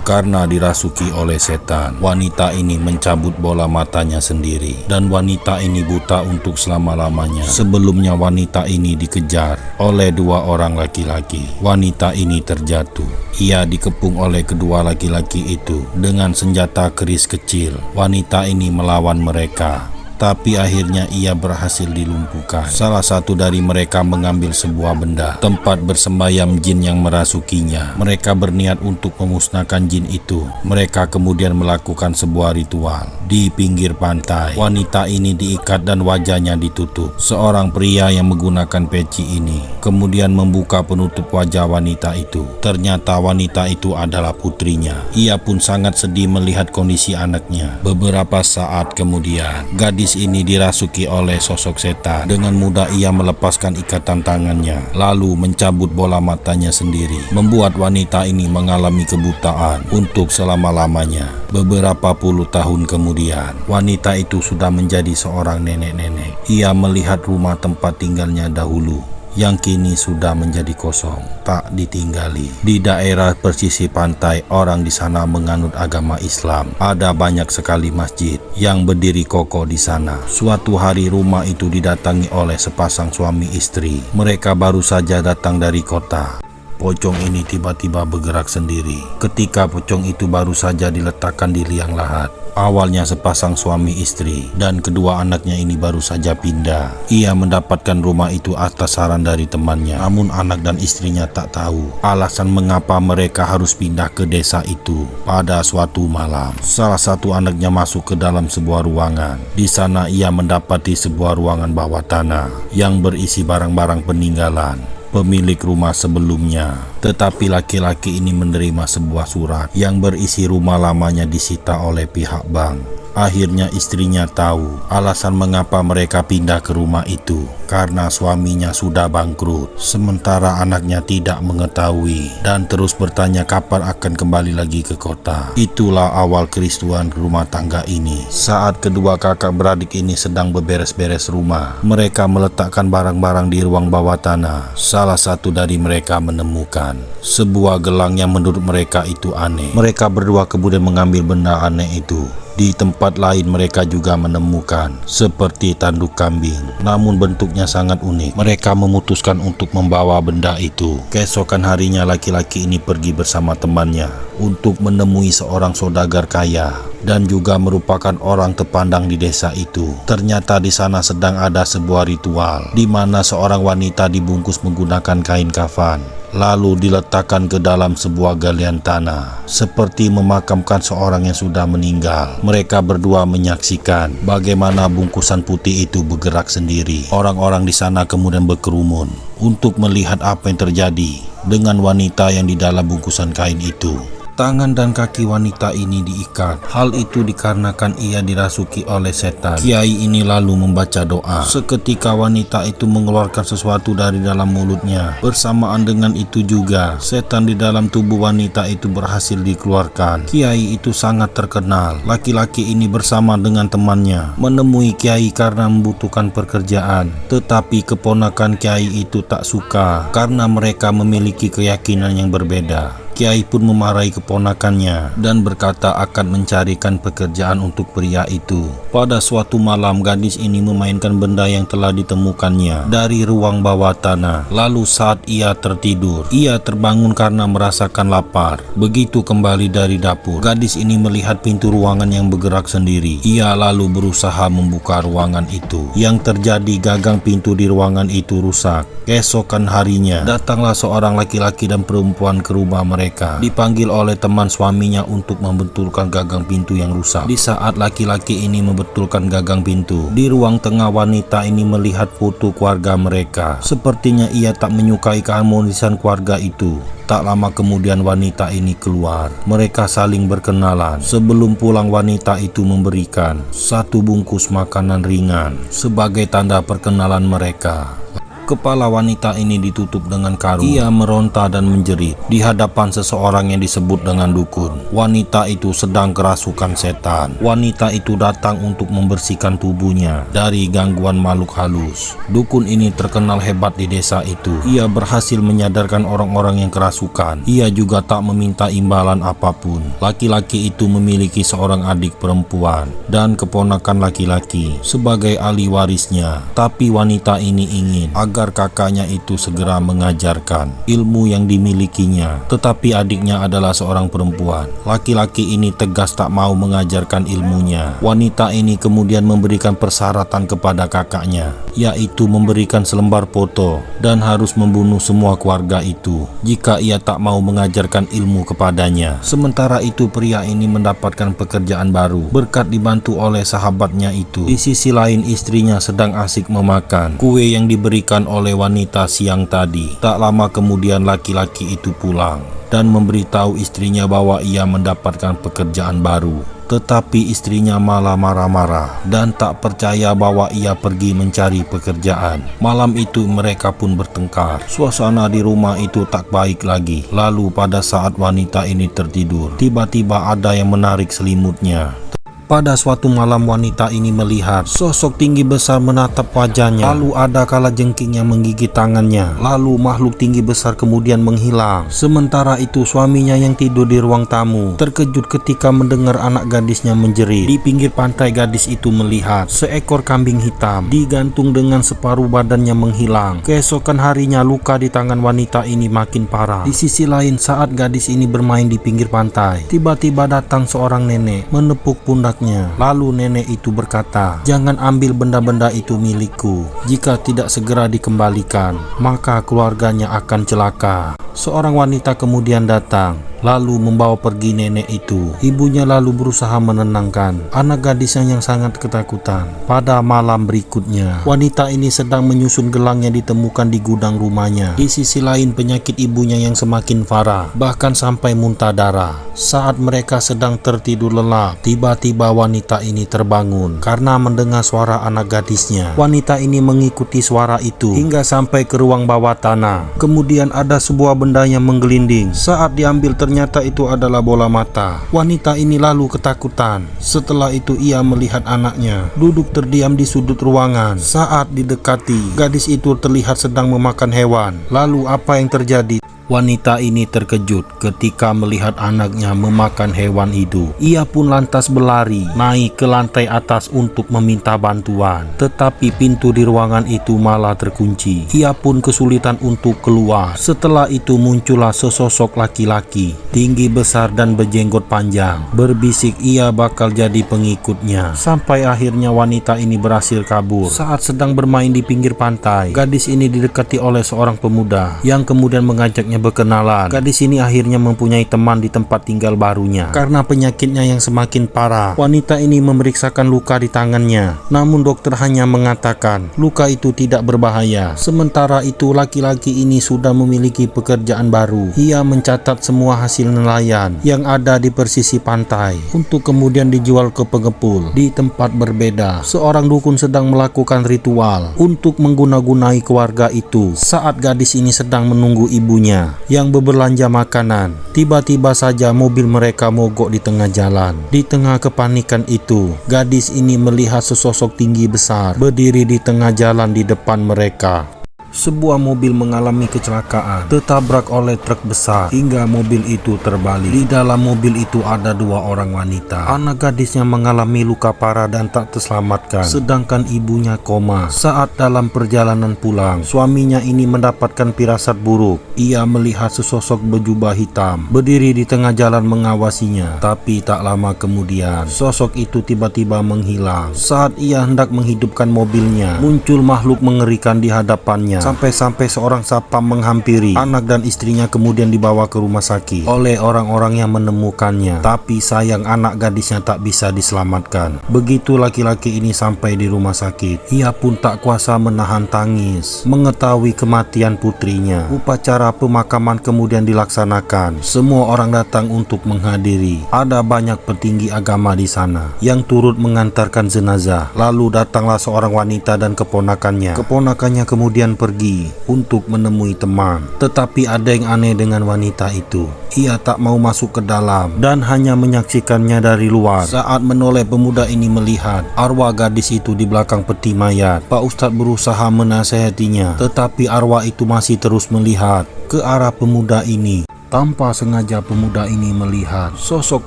karena dirasuki oleh setan. Wanita ini mencabut bola matanya sendiri dan wanita ini buta untuk selama-lamanya. Sebelumnya wanita ini dikejar oleh dua orang laki-laki. Wanita ini terjatuh. Ia dikepung oleh kedua laki-laki itu dengan senjata keris kecil. Wanita ini melawan mereka, tapi akhirnya ia berhasil dilumpuhkan. Salah satu dari mereka mengambil sebuah benda, tempat bersembayam jin yang merasukinya. Mereka berniat untuk memusnahkan jin itu. Mereka kemudian melakukan sebuah ritual di pinggir pantai. Wanita ini diikat dan wajahnya ditutup. Seorang pria yang menggunakan peci ini kemudian membuka penutup wajah wanita itu. Ternyata wanita itu adalah putrinya. Ia pun sangat sedih melihat kondisi anaknya. Beberapa saat kemudian, gadis ini dirasuki oleh sosok setan. Dengan mudah ia melepaskan ikatan tangannya, lalu mencabut bola matanya sendiri, membuat wanita ini mengalami kebutaan untuk selama-lamanya. Beberapa puluh tahun kemudian, wanita itu sudah menjadi seorang nenek-nenek. Ia melihat rumah tempat tinggalnya dahulu yang kini sudah menjadi kosong, tak ditinggali. Di daerah pesisir pantai, orang di sana menganut agama Islam. Ada banyak sekali masjid yang berdiri kokoh di sana. Suatu hari rumah itu didatangi oleh sepasang suami istri. Mereka baru saja datang dari kota. Pocong ini tiba-tiba bergerak sendiri. Ketika pocong itu baru saja diletakkan di liang lahat, awalnya sepasang suami istri dan kedua anaknya ini baru saja pindah. Ia mendapatkan rumah itu atas saran dari temannya. Namun anak dan istrinya tak tahu alasan mengapa mereka harus pindah ke desa itu. Pada suatu malam, salah satu anaknya masuk ke dalam sebuah ruangan. Di sana ia mendapati sebuah ruangan bawah tanah yang berisi barang-barang peninggalan pemilik rumah sebelumnya. Tetapi laki-laki ini menerima sebuah surat yang berisi rumah lamanya disita oleh pihak bank. Akhirnya istrinya tahu alasan mengapa mereka pindah ke rumah itu, karena suaminya sudah bangkrut. Sementara anaknya tidak mengetahui dan terus bertanya kapan akan kembali lagi ke kota. Itulah awal keristuan rumah tangga ini. Saat kedua kakak beradik ini sedang beberes-beres rumah, mereka meletakkan barang-barang di ruang bawah tanah. Salah satu dari mereka menemukan sebuah gelang yang menurut mereka itu aneh. Mereka berdua kemudian mengambil benda aneh itu. Di tempat lain mereka juga menemukan seperti tanduk kambing, namun bentuknya sangat unik. Mereka memutuskan untuk membawa benda itu. Keesokan harinya laki-laki ini pergi bersama temannya untuk menemui seorang saudagar kaya dan juga merupakan orang terpandang di desa itu. Ternyata di sana sedang ada sebuah ritual di mana seorang wanita dibungkus menggunakan kain kafan, lalu diletakkan ke dalam sebuah galian tanah, seperti memakamkan seorang yang sudah meninggal. Mereka berdua menyaksikan bagaimana bungkusan putih itu bergerak sendiri. Orang-orang di sana kemudian berkerumun untuk melihat apa yang terjadi dengan wanita yang di dalam bungkusan kain itu. Tangan dan kaki wanita ini diikat. Hal itu dikarenakan ia dirasuki oleh setan. Kiai ini lalu membaca doa. Seketika wanita itu mengeluarkan sesuatu dari dalam mulutnya. Bersamaan dengan itu juga, setan di dalam tubuh wanita itu berhasil dikeluarkan. Kiai itu sangat terkenal. Laki-laki ini bersama dengan temannya menemui Kiai karena membutuhkan pekerjaan. Tetapi keponakan Kiai itu tak suka karena mereka memiliki keyakinan yang berbeda. Kiai pun memarahi keponakannya dan berkata akan mencarikan pekerjaan untuk pria itu. Pada suatu malam, gadis ini memainkan benda yang telah ditemukannya dari ruang bawah tanah. Lalu saat ia tertidur, ia terbangun karena merasakan lapar. Begitu kembali dari dapur, gadis ini melihat pintu ruangan yang bergerak sendiri. Ia lalu berusaha membuka ruangan itu. Yang terjadi, gagang pintu di ruangan itu rusak. Keesokan harinya, datanglah seorang laki-laki dan perempuan ke rumah mereka. Dipanggil oleh teman suaminya untuk membetulkan gagang pintu yang rusak. Di saat laki-laki ini membetulkan gagang pintu, di ruang tengah wanita ini melihat foto keluarga mereka. Sepertinya ia tak menyukai keharmonisan keluarga itu. Tak lama kemudian wanita ini keluar. Mereka saling berkenalan. Sebelum pulang, wanita itu memberikan satu bungkus makanan ringan sebagai tanda perkenalan mereka. Kepala wanita ini ditutup dengan karung. Ia meronta dan menjerit di hadapan seseorang yang disebut dengan dukun. Wanita itu sedang kerasukan setan. Wanita itu datang untuk membersihkan tubuhnya dari gangguan makhluk halus. Dukun ini terkenal hebat di desa itu. Ia berhasil menyadarkan orang-orang yang kerasukan. Ia juga tak meminta imbalan apapun. Laki-laki itu memiliki seorang adik perempuan dan keponakan laki-laki sebagai ahli warisnya. Tapi wanita ini ingin agar kakaknya itu segera mengajarkan ilmu yang dimilikinya. Tetapi adiknya adalah seorang perempuan. Laki-laki ini tegas tak mau mengajarkan ilmunya. Wanita ini kemudian memberikan persyaratan kepada kakaknya, yaitu memberikan selembar foto dan harus membunuh semua keluarga itu jika ia tak mau mengajarkan ilmu kepadanya. Sementara itu pria ini mendapatkan pekerjaan baru berkat dibantu oleh sahabatnya itu. Di sisi lain istrinya sedang asik memakan kue yang diberikan oleh wanita siang tadi. Tak lama kemudian laki-laki itu pulang dan memberitahu istrinya bahwa ia mendapatkan pekerjaan baru. Tetapi istrinya malah marah-marah dan tak percaya bahwa ia pergi mencari pekerjaan. Malam itu mereka pun bertengkar. Suasana di rumah itu tak baik lagi. Lalu pada saat wanita ini tertidur, tiba-tiba ada yang menarik selimutnya. Pada suatu malam wanita ini melihat sosok tinggi besar menatap wajahnya. Lalu ada kalajengking yang menggigit tangannya. Lalu makhluk tinggi besar kemudian menghilang. Sementara itu suaminya yang tidur di ruang tamu terkejut ketika mendengar anak gadisnya menjerit. Di pinggir pantai gadis itu melihat seekor kambing hitam digantung dengan separuh badannya menghilang. Keesokan harinya luka di tangan wanita ini makin parah. Di sisi lain saat gadis ini bermain di pinggir pantai, tiba-tiba datang seorang nenek menepuk pundak. Lalu nenek itu berkata, "Jangan ambil benda-benda itu milikku. Jika tidak segera dikembalikan, maka keluarganya akan celaka." Seorang wanita kemudian datang, lalu membawa pergi nenek itu. Ibunya lalu berusaha menenangkan anak gadisnya yang sangat ketakutan. Pada malam berikutnya, wanita ini sedang menyusun gelang yang ditemukan di gudang rumahnya. Di sisi lain penyakit ibunya yang semakin parah, bahkan sampai muntah darah. Saat mereka sedang tertidur lelap, tiba-tiba wanita ini terbangun karena mendengar suara anak gadisnya. Wanita ini mengikuti suara itu hingga sampai ke ruang bawah tanah. Kemudian ada sebuah benda yang menggelinding. Saat diambil ternyata itu adalah bola mata. Wanita ini lalu ketakutan. Setelah itu ia melihat anaknya duduk terdiam di sudut ruangan. Saat didekati, gadis itu terlihat sedang memakan hewan. Lalu apa yang terjadi? Wanita ini terkejut ketika melihat anaknya memakan hewan hidup. Ia pun lantas berlari naik ke lantai atas untuk meminta bantuan. Tetapi pintu di ruangan itu malah terkunci. Ia pun kesulitan untuk keluar. Setelah itu muncullah sesosok laki-laki tinggi besar dan berjenggot panjang. Berbisik ia bakal jadi pengikutnya. Sampai akhirnya wanita ini berhasil kabur. Saat sedang bermain di pinggir pantai, gadis ini didekati oleh seorang pemuda yang kemudian mengajaknya berkenalan. Gadis ini akhirnya mempunyai teman di tempat tinggal barunya. Karena penyakitnya yang semakin parah, wanita ini memeriksakan luka di tangannya. Namun dokter hanya mengatakan luka itu tidak berbahaya. Sementara itu laki-laki ini sudah memiliki pekerjaan baru. Ia mencatat semua hasil nelayan yang ada di persisi pantai untuk kemudian dijual ke pengepul di tempat berbeda. Seorang dukun sedang melakukan ritual untuk mengguna-gunai keluarga itu. Saat gadis ini sedang menunggu ibunya yang berbelanja makanan, tiba-tiba saja mobil mereka mogok di tengah jalan. Di tengah kepanikan itu, gadis ini melihat sesosok tinggi besar berdiri di tengah jalan di depan mereka. Sebuah mobil mengalami kecelakaan, tertabrak oleh truk besar hingga mobil itu terbalik. Di dalam mobil itu ada dua orang wanita. Anak gadisnya mengalami luka parah dan tak terselamatkan, sedangkan ibunya koma. Saat dalam perjalanan pulang, suaminya ini mendapatkan firasat buruk. Ia melihat sesosok berjubah hitam berdiri di tengah jalan mengawasinya. Tapi tak lama kemudian, sosok itu tiba-tiba menghilang. Saat ia hendak menghidupkan mobilnya, muncul makhluk mengerikan di hadapannya. Sampai-sampai seorang satpam menghampiri anak dan istrinya, kemudian dibawa ke rumah sakit oleh orang-orang yang menemukannya. Tapi sayang anak gadisnya tak bisa diselamatkan. Begitu laki-laki ini sampai di rumah sakit, ia pun tak kuasa menahan tangis mengetahui kematian putrinya. Upacara pemakaman kemudian dilaksanakan. Semua orang datang untuk menghadiri. Ada banyak petinggi agama di sana yang turut mengantarkan jenazah. Lalu datanglah seorang wanita dan keponakannya. Keponakannya kemudian pergi pergi untuk menemui teman. Tetapi ada yang aneh dengan wanita itu. Ia tak mau masuk ke dalam dan hanya menyaksikannya dari luar. Saat menoleh, pemuda ini melihat arwah gadis itu di belakang peti mayat. Pak Ustadz berusaha menasehatinya, tetapi arwah itu masih terus melihat ke arah pemuda ini. Tanpa sengaja pemuda ini melihat sosok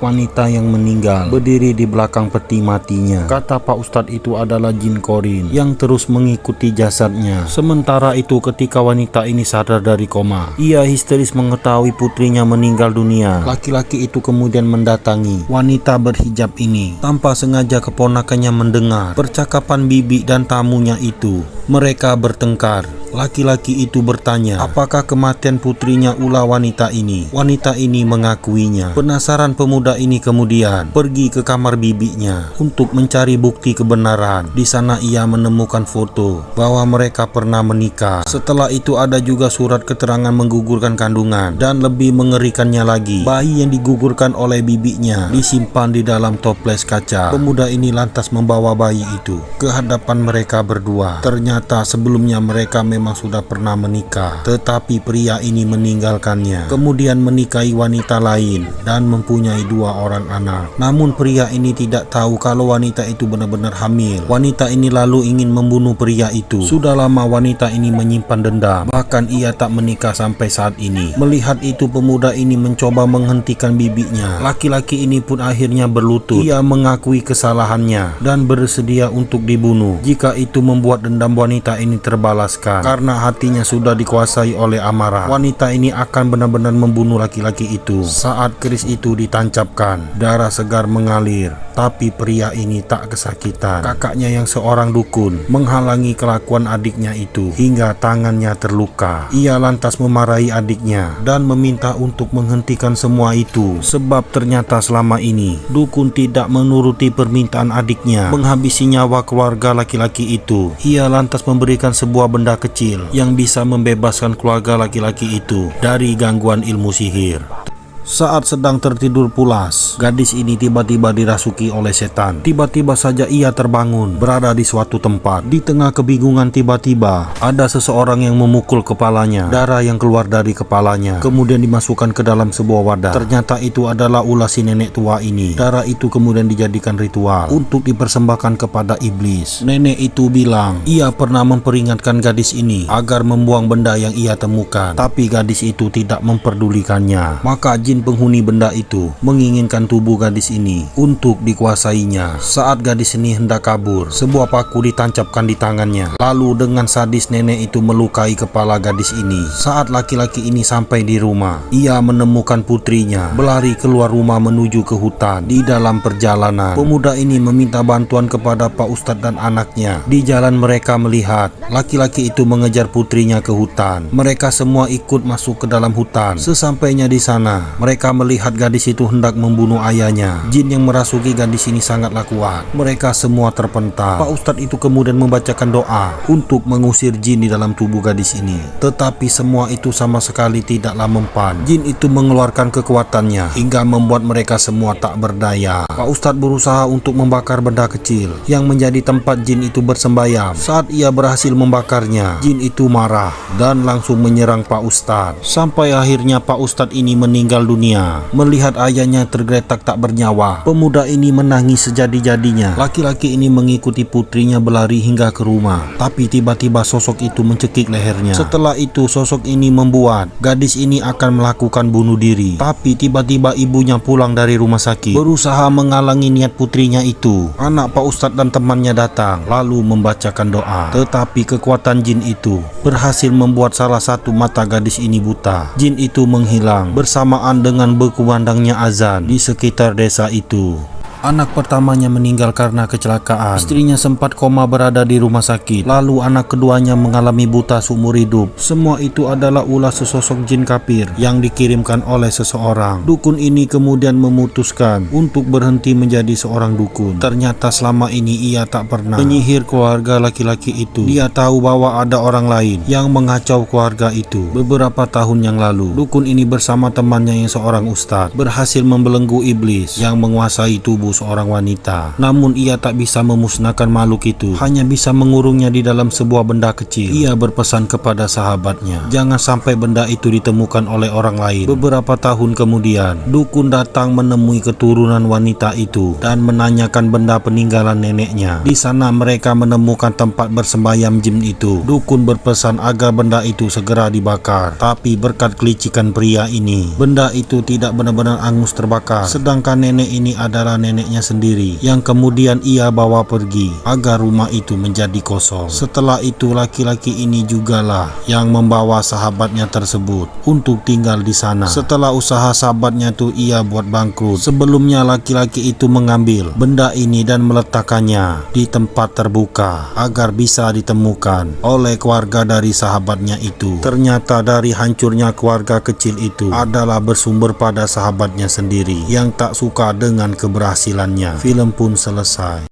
wanita yang meninggal berdiri di belakang peti matinya. Kata Pak Ustadz itu adalah jin korin yang terus mengikuti jasadnya. Sementara itu ketika wanita ini sadar dari koma, ia histeris mengetahui putrinya meninggal dunia. Laki-laki itu kemudian mendatangi wanita berhijab ini. Tanpa sengaja keponakannya mendengar percakapan bibi dan tamunya itu. Mereka bertengkar. Laki-laki itu bertanya, apakah kematian putrinya ulah wanita ini? Wanita ini mengakuinya. Penasaran, pemuda ini kemudian pergi ke kamar bibinya untuk mencari bukti kebenaran. Di sana ia menemukan foto bahwa mereka pernah menikah. Setelah itu ada juga surat keterangan menggugurkan kandungan, dan lebih mengerikannya lagi, bayi yang digugurkan oleh bibinya disimpan di dalam toples kaca. Pemuda ini lantas membawa bayi itu ke hadapan mereka berdua. Ternyata sebelumnya mereka memang sudah pernah menikah, tetapi pria ini meninggalkannya, kemudian menikahi wanita lain dan mempunyai 2 orang anak. Namun pria ini tidak tahu kalau wanita itu benar-benar hamil. Wanita ini lalu ingin membunuh pria itu. Sudah lama wanita ini menyimpan dendam, bahkan ia tak menikah sampai saat ini. Melihat itu, pemuda ini mencoba menghentikan bibinya. Laki-laki ini pun akhirnya berlutut. Ia mengakui kesalahannya dan bersedia untuk dibunuh jika itu membuat dendam wanita ini terbalaskan. Karena hatinya sudah dikuasai oleh amarah, wanita ini akan benar-benar membunuh laki-laki itu. Saat keris itu ditancapkan, darah segar mengalir, tapi pria ini tak kesakitan. Kakaknya yang seorang dukun menghalangi kelakuan adiknya itu hingga tangannya terluka. Ia lantas memarahi adiknya dan meminta untuk menghentikan semua itu, sebab ternyata selama ini dukun tidak menuruti permintaan adiknya menghabisi nyawa keluarga laki-laki itu. Ia lantas memberikan sebuah benda kecil yang bisa membebaskan keluarga laki-laki itu dari gangguan ilmu sihir. Saat sedang tertidur pulas, gadis ini tiba-tiba dirasuki oleh setan. Tiba-tiba saja ia terbangun, berada di suatu tempat. Di tengah kebingungan, tiba-tiba ada seseorang yang memukul kepalanya. Darah yang keluar dari kepalanya kemudian dimasukkan ke dalam sebuah wadah. Ternyata itu adalah ulah si nenek tua ini. Darah itu kemudian dijadikan ritual untuk dipersembahkan kepada iblis. Nenek itu bilang ia pernah memperingatkan gadis ini agar membuang benda yang ia temukan, tapi gadis itu tidak memperdulikannya. Maka jin penghuni benda itu menginginkan tubuh gadis ini untuk dikuasainya. Saat gadis ini hendak kabur, sebuah paku ditancapkan di tangannya. Lalu dengan sadis nenek itu melukai kepala gadis ini. Saat laki-laki ini sampai di rumah, ia menemukan putrinya berlari keluar rumah menuju ke hutan. Di dalam perjalanan, pemuda ini meminta bantuan kepada Pak Ustadz dan anaknya. Di jalan mereka melihat laki-laki itu mengejar putrinya ke hutan. Mereka semua ikut masuk ke dalam hutan. Sesampainya di sana, mereka melihat gadis itu hendak membunuh ayahnya. Jin yang merasuki gadis ini sangatlah kuat. Mereka semua terpental. Pak Ustadz itu kemudian membacakan doa untuk mengusir jin di dalam tubuh gadis ini. Tetapi semua itu sama sekali tidaklah mempan. Jin itu mengeluarkan kekuatannya hingga membuat mereka semua tak berdaya. Pak Ustadz berusaha untuk membakar benda kecil yang menjadi tempat jin itu bersembayam. Saat ia berhasil membakarnya, jin itu marah dan langsung menyerang Pak Ustadz. Sampai akhirnya Pak Ustadz ini meninggal dunia. Melihat ayahnya tergeletak tak bernyawa, pemuda ini menangis sejadi-jadinya. Laki-laki ini mengikuti putrinya berlari hingga ke rumah, tapi tiba-tiba sosok itu mencekik lehernya. Setelah itu sosok ini membuat gadis ini akan melakukan bunuh diri. Tapi tiba-tiba ibunya pulang dari rumah sakit, berusaha menghalangi niat putrinya itu. Anak Pak Ustadz dan temannya datang lalu membacakan doa, tetapi kekuatan jin itu berhasil membuat salah satu mata gadis ini buta. Jin itu menghilang bersamaan dengan berkumandangnya azan di sekitar desa itu. Anak pertamanya meninggal karena kecelakaan. Istrinya sempat koma berada di rumah sakit. Lalu anak keduanya mengalami buta seumur hidup. Semua itu adalah ulah sesosok jin kafir yang dikirimkan oleh seseorang. Dukun ini kemudian memutuskan untuk berhenti menjadi seorang dukun. Ternyata selama ini ia tak pernah menyihir keluarga laki-laki itu. Dia tahu bahwa ada orang lain yang mengacau keluarga itu. Beberapa tahun yang lalu, dukun ini bersama temannya yang seorang ustadz berhasil membelenggu iblis yang menguasai tubuh tubuh seorang wanita. Namun ia tak bisa memusnahkan makhluk itu, hanya bisa mengurungnya di dalam sebuah benda kecil. Ia berpesan kepada sahabatnya, jangan sampai benda itu ditemukan oleh orang lain. Beberapa tahun kemudian, dukun datang menemui keturunan wanita itu dan menanyakan benda peninggalan neneknya. Di sana mereka menemukan tempat bersembayam jin itu. Dukun berpesan agar benda itu segera dibakar. Tapi berkat kelicikan pria ini, benda itu tidak benar-benar angus terbakar. Sedangkan nenek ini adalah neneknya sendiri yang kemudian ia bawa pergi agar rumah itu menjadi kosong. Setelah itu laki-laki ini jugalah yang membawa sahabatnya tersebut untuk tinggal di sana. Setelah usaha sahabatnya itu ia buat bangkrut, sebelumnya laki-laki itu mengambil benda ini dan meletakkannya di tempat terbuka agar bisa ditemukan oleh keluarga dari sahabatnya itu. Ternyata dari hancurnya keluarga kecil itu adalah bersumber pada sahabatnya sendiri yang tak suka dengan keberhasilannya. Film pun selesai.